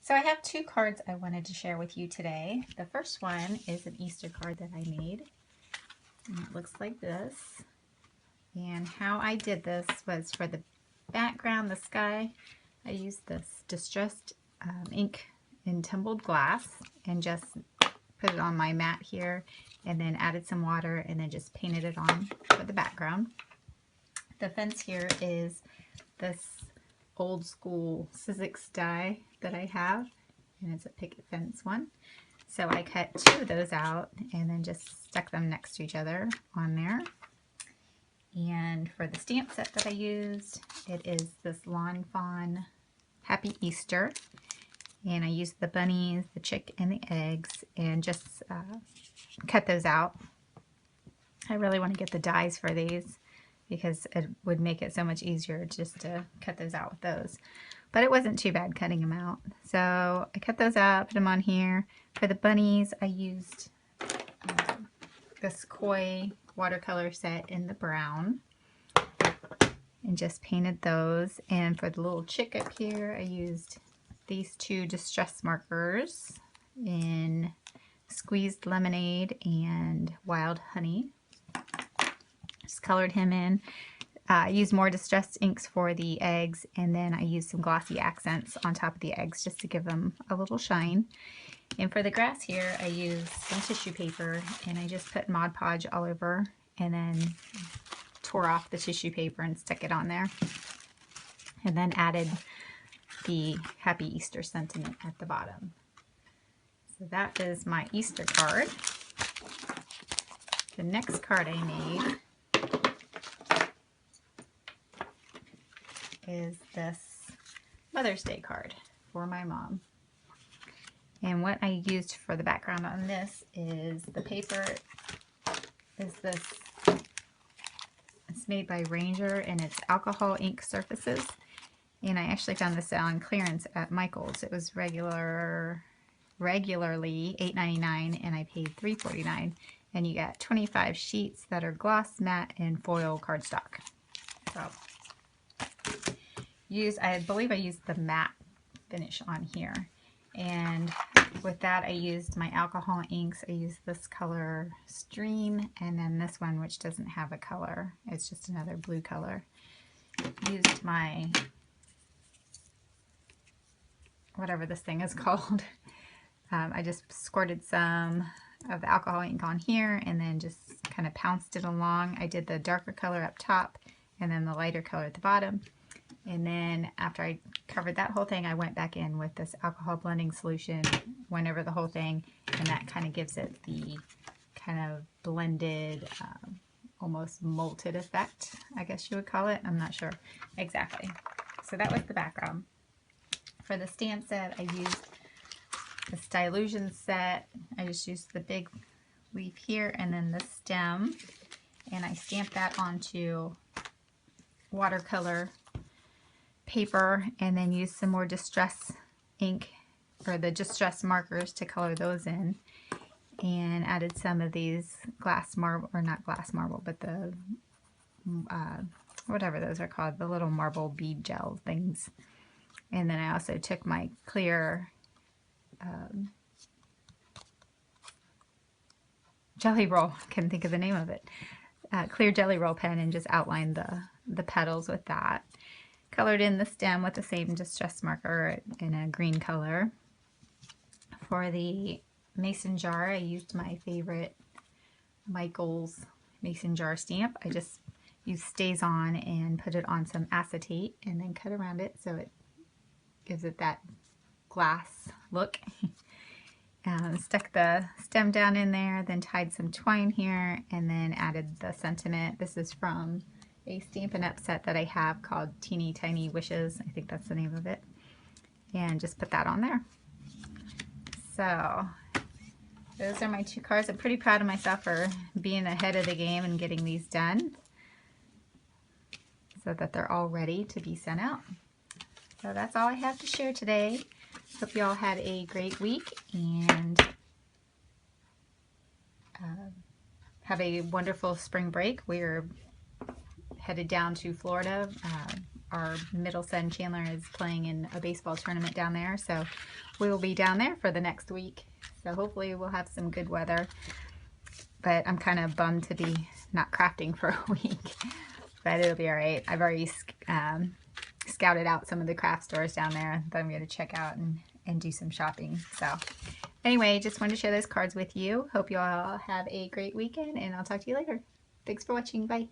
So I have two cards I wanted to share with you today. The first one is an Easter card that I made. And it looks like this. And how I did this was for the background, the sky, I used this distressed ink in tumbled glass and just put it on my mat here and then added some water and then just painted it on for the background. The fence here is this old school Sizzix die that I have, and it's a picket fence one. So I cut two of those out and then just stuck them next to each other on there. And for the stamp set that I used, it is this Lawn Fawn Happy Easter. And I used the bunnies, the chick, and the eggs, and just cut those out. I really want to get the dies for these because it would make it so much easier just to cut those out with those. But it wasn't too bad cutting them out. So I cut those out, put them on here. For the bunnies, I used this Koi watercolor set in the brown and just painted those. And for the little chick up here, I used these two distress markers in Squeezed Lemonade and Wild Honey. Just colored him in. I used more distressed inks for the eggs, and then I used some glossy accents on top of the eggs just to give them a little shine. And for the grass here, I used some tissue paper, and I just put Mod Podge all over and then tore off the tissue paper and stuck it on there. And then added the Happy Easter sentiment at the bottom. So that is my Easter card. The next card I made is this Mother's Day card for my mom. And what I used for the background on this is the paper is this, it's made by Ranger and it's alcohol ink surfaces. And I actually found this on clearance at Michael's. It was regularly $8.99 and I paid $3.49. And you get 25 sheets that are gloss, matte, and foil cardstock. So I believe I used the matte finish on here, and with that I used my alcohol inks. I used this color Stream, and then this one which doesn't have a color, it's just another blue color. Used my, whatever this thing is called, I just squirted some of the alcohol ink on here and then just kind of pounced it along. I did the darker color up top and then the lighter color at the bottom. And then after I covered that whole thing, I went back in with this alcohol blending solution, went over the whole thing, and that kind of gives it the kind of blended, almost molted effect, I guess you would call it. I'm not sure exactly. So that was the background. For the stamp set, I used the Stylusion set. I just used the big leaf here and then the stem, and I stamped that onto watercolor paper and then used some more distress ink or the distress markers to color those in, and added some of these glass marble, or not glass marble, but the whatever those are called, the little marble bead gel things. And then I also took my clear jelly roll, I couldn't think of the name of it, clear jelly roll pen, and just outlined the petals with that. Colored in the stem with the same distress marker in a green color. For the mason jar, I used my favorite Michael's mason jar stamp. I just used StazOn and put it on some acetate and then cut around it so it gives it that glass look. Stuck the stem down in there, then tied some twine here, and then added the sentiment. This is from a Stampin' Up! Set that I have called Teeny Tiny Wishes. I think that's the name of it. And just put that on there. So those are my two cards. I'm pretty proud of myself for being ahead of the game and getting these done so that they're all ready to be sent out. So that's all I have to share today. Hope you all had a great week and have a wonderful spring break. We're headed down to Florida our middle son Chandler is playing in a baseball tournament down there, so we will be down there for the next week. So hopefully we'll have some good weather. But I'm kind of bummed to be not crafting for a week, but it'll be all right. I've already scouted out some of the craft stores down there that I'm going to check out and do some shopping. So anyway, just wanted to share those cards with you. Hope you all have a great weekend, and I'll talk to you later. Thanks for watching. Bye.